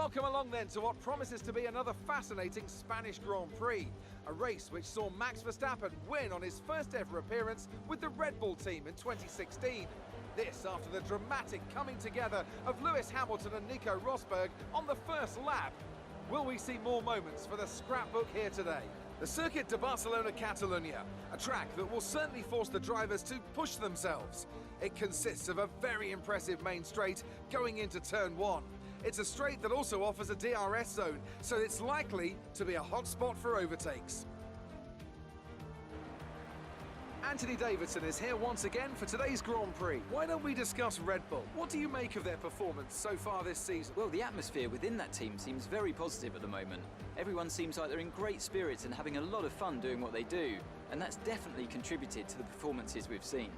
Welcome along then to what promises to be another fascinating Spanish Grand Prix. A race which saw Max Verstappen win on his first ever appearance with the Red Bull team in 2016. This after the dramatic coming together of Lewis Hamilton and Nico Rosberg on the first lap. Will we see more moments for the scrapbook here today? The Circuit de Barcelona-Catalunya, a track that will certainly force the drivers to push themselves. It consists of a very impressive main straight going into turn 1. It's a straight that also offers a DRS zone, so it's likely to be a hot spot for overtakes. Anthony Davidson is here once again for today's Grand Prix. Why don't we discuss Red Bull? What do you make of their performance so far this season? Well, the atmosphere within that team seems very positive at the moment. Everyone seems like they're in great spirits and having a lot of fun doing what they do, and that's definitely contributed to the performances we've seen.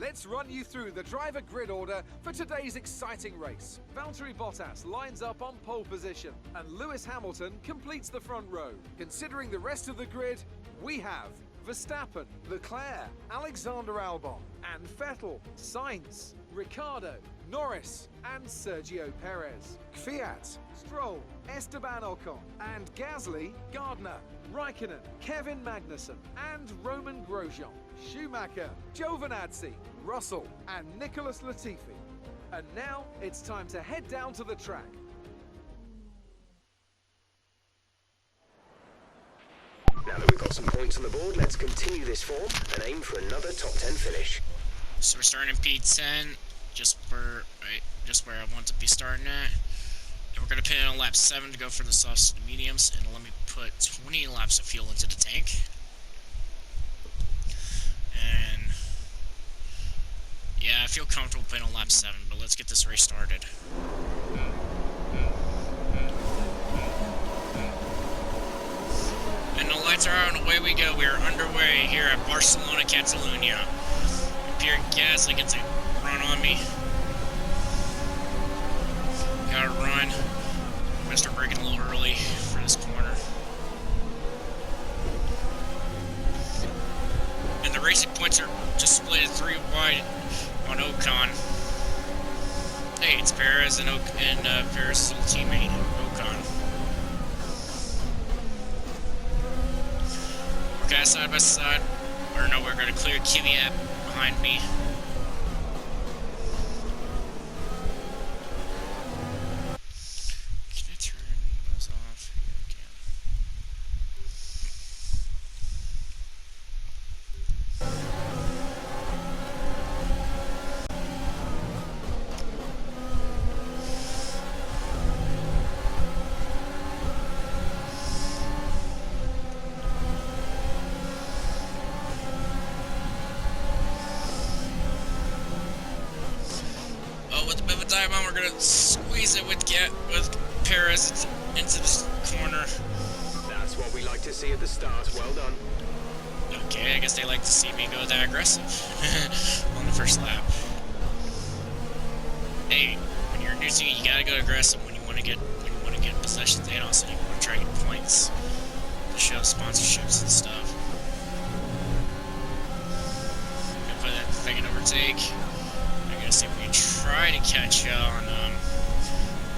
Let's run you through the driver grid order for today's exciting race. Valtteri Bottas lines up on pole position, and Lewis Hamilton completes the front row. Considering the rest of the grid, we have Verstappen, Leclerc, Alexander Albon, and Vettel, Sainz, Ricciardo, Norris, and Sergio Perez. Kvyat, Stroll, Esteban Ocon, and Gasly, Gardner, Raikkonen, Kevin Magnussen, and Roman Grosjean, Schumacher, Giovinazzi, Russell, and Nicholas Latifi. And now it's time to head down to the track. Now that we've got some points on the board, let's continue this form and aim for another top 10 finish. So we're starting in P10, just where I want to be starting at. And we're going to pin in on lap 7 to go for the softs and mediums, and let me put 20 laps of fuel into the tank. And yeah, I feel comfortable putting on lap 7, but let's get this race started. And the lights are out and away we go. We are underway here at Barcelona, Catalunya. Pierre Gasly gets a run on me. Gotta run. I'm gonna start braking a little early for this corner. And the racing points are just split 3 wide on Ocon. Hey, it's Perez and Perez's little teammate, Ocon. Okay, side by side. Or no, we're gonna clear Kvyat behind me. Can I turn those off? Yeah, we're gonna squeeze it with Perez into this corner. That's what we like to see at the start. Well done. Okay, I guess they like to see me go that aggressive on the first lap. Hey, when you're new team, you gotta go aggressive when you want to get possessions and also you want to try to get points to show sponsorships and stuff. Gonna put that thing in overtake. See if we can try to catch on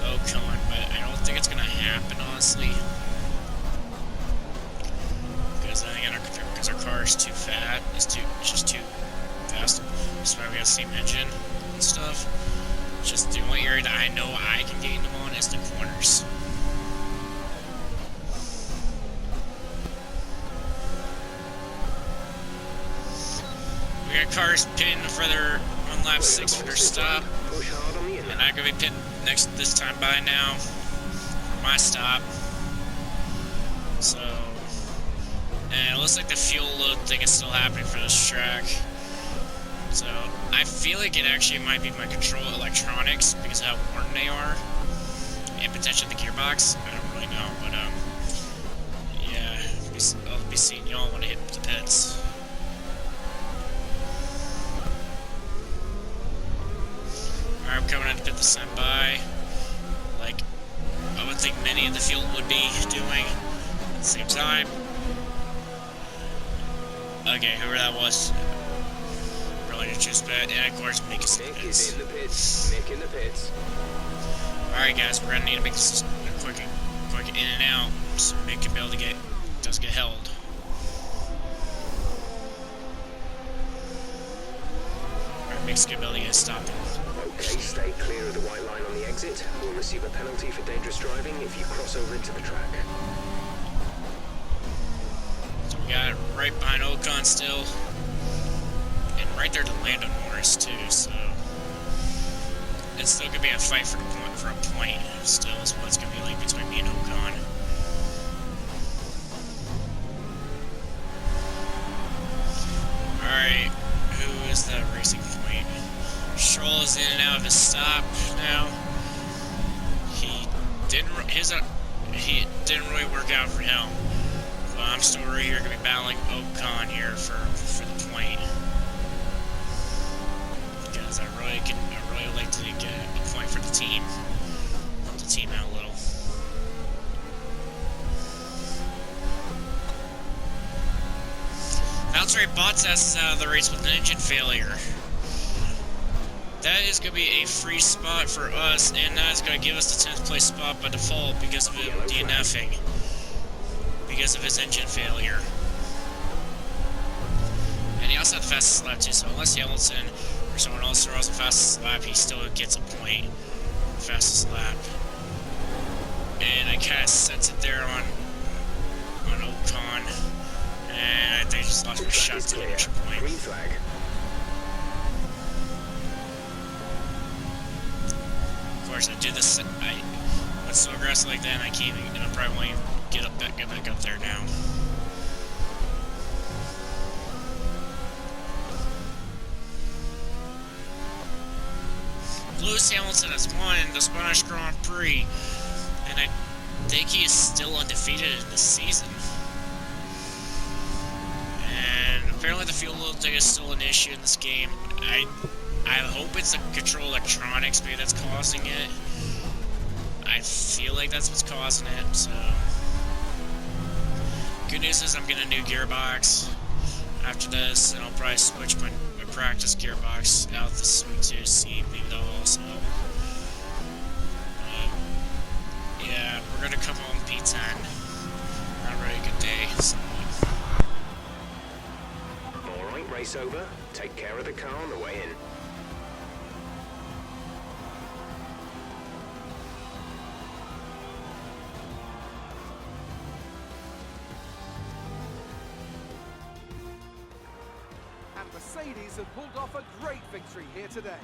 Ocon, but I don't think it's gonna happen, honestly. Because I think our car is too fat. It's just too fast. That's why we have the same engine and stuff. Just the only area that I know I can gain them on is the corners. We got cars pinned further on lap 6 for their stop, and I'm gonna be pinned this time by now for my stop. So, and it looks like the fuel load thing is still happening for this track. So I feel like it actually might be my control electronics because of how worn they are, and potentially the gearbox. I don't really know, but yeah, I'll be seeing y'all when I hit the pits. I'm coming out to pit the send by, like I would think many of the field would be doing at the same time. Okay, whoever that was, really didn't choose bad. And of course, Mick is in the pits. Mick in the pits. Alright guys, we're gonna need to make this a quick in and out so Mick can be able to does get held. Alright, Mick's gonna be able to get stopped. Okay, stay clear of the white line on the exit. We'll receive a penalty for dangerous driving if you cross over into the track. So we got right behind Ocon still. And right there to Lando Norris too, so it's still gonna be a fight for a point. Still is what it's gonna be like between me and Ocon. Alright, who is the racing point? Stroll is in and out of his stop now. He didn't really work out for him. But I'm still right here gonna be battling Ocon here for the point. Because I really like to get a point for the team. Help the team out a little. Valtteri Bottas is out of the race with an engine failure. That is going to be a free spot for us, and that is going to give us the 10th place spot by default because of him DNFing. Because of his engine failure. And he also had the fastest lap too, so unless Hamilton or someone else throws the fastest lap, he still gets a point for the fastest lap. And I kind of sense it there on Ocon. And I think I just lost my shot to an extra point. Green flag. Of course, I did this. I went so aggressive like that, and I can't even. And I probably won't even get back up there now. Lewis Hamilton has won the Spanish Grand Prix, and I think he is still undefeated in this season. And apparently the fuel load thing is still an issue in this game. I hope it's the control electronics maybe that's causing it. I feel like that's what's causing it, so. Good news is I'm getting a new gearbox after this, and I'll probably switch my practice gearbox out this week too, see maybe that'll also help. Yeah, we're gonna come home P10. Not a very good day, so. Alright, race over. Take care of the car on the way in. And Mercedes have pulled off a great victory here today.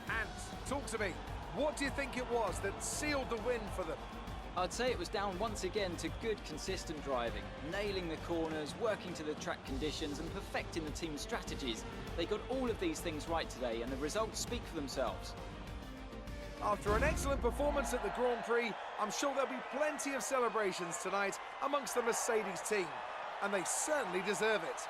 And talk to me. What do you think it was that sealed the win for them? I'd say it was down once again to good, consistent driving, nailing the corners, working to the track conditions, and perfecting the team's strategies. They got all of these things right today, and the results speak for themselves. After an excellent performance at the Grand Prix, I'm sure there'll be plenty of celebrations tonight amongst the Mercedes team, and they certainly deserve it.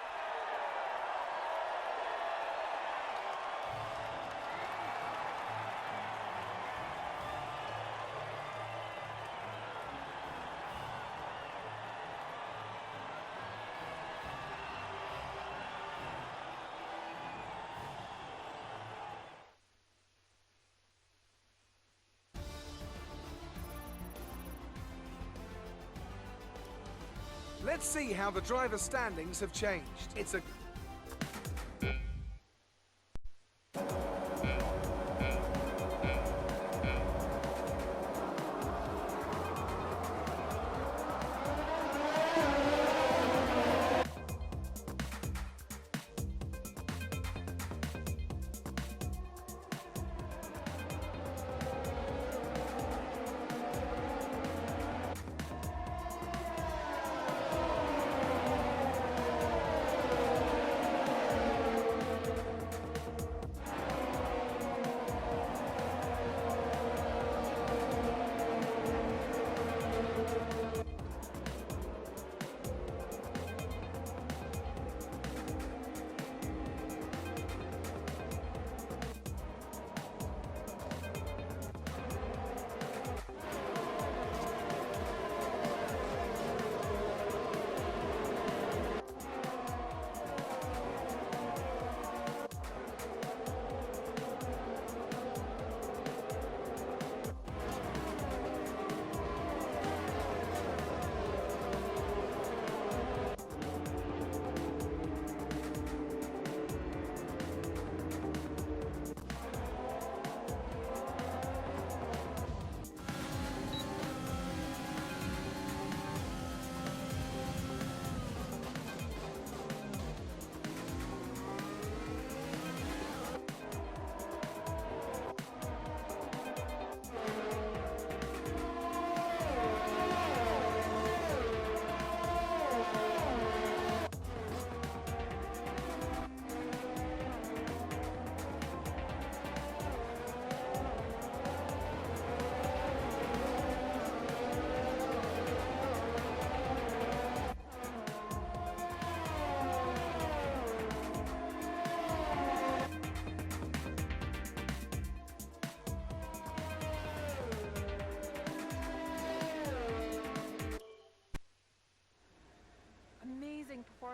Let's see how the driver standings have changed. It's a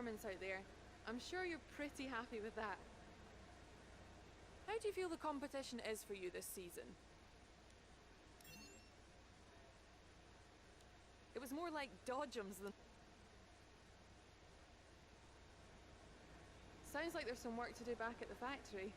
performance out there. I'm sure you're pretty happy with that. How do you feel the competition is for you this season? It was more like dodgems than... Sounds like there's some work to do back at the factory.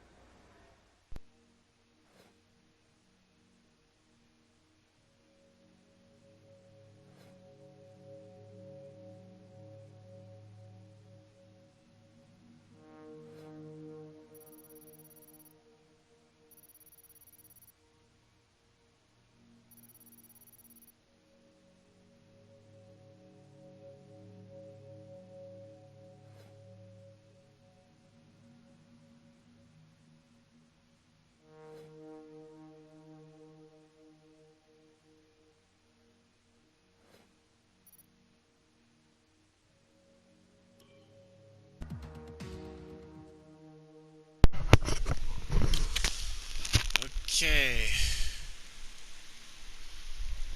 Okay.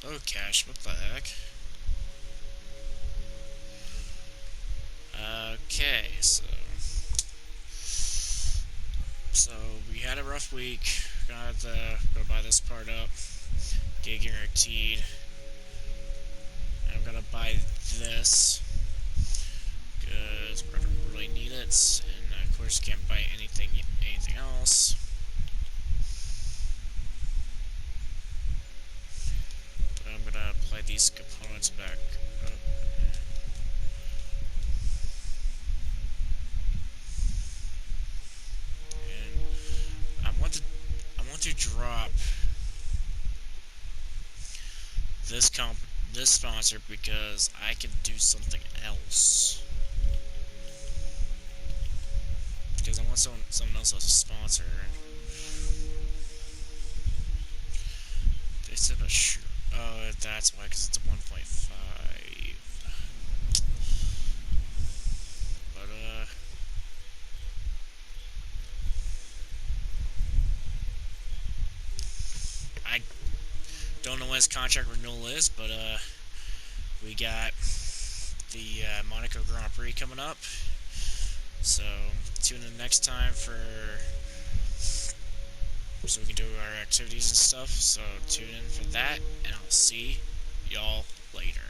Oh, cash, what the heck? Okay, so we had a rough week. Gonna have to go buy this part up. Get guaranteed. And I'm gonna buy this because we're gonna really need it. And of course, can't buy anything else. But I'm gonna apply these components back up. I want to drop this sponsor because I can do something else. Because I want someone else as a sponsor. They said a sure. Oh, that's why, because it's a 1.5. But I don't know when his contract renewal is, but we got the Monaco Grand Prix coming up, so tune in next time so we can do our activities and stuff. So tune in for that, and I'll see y'all later.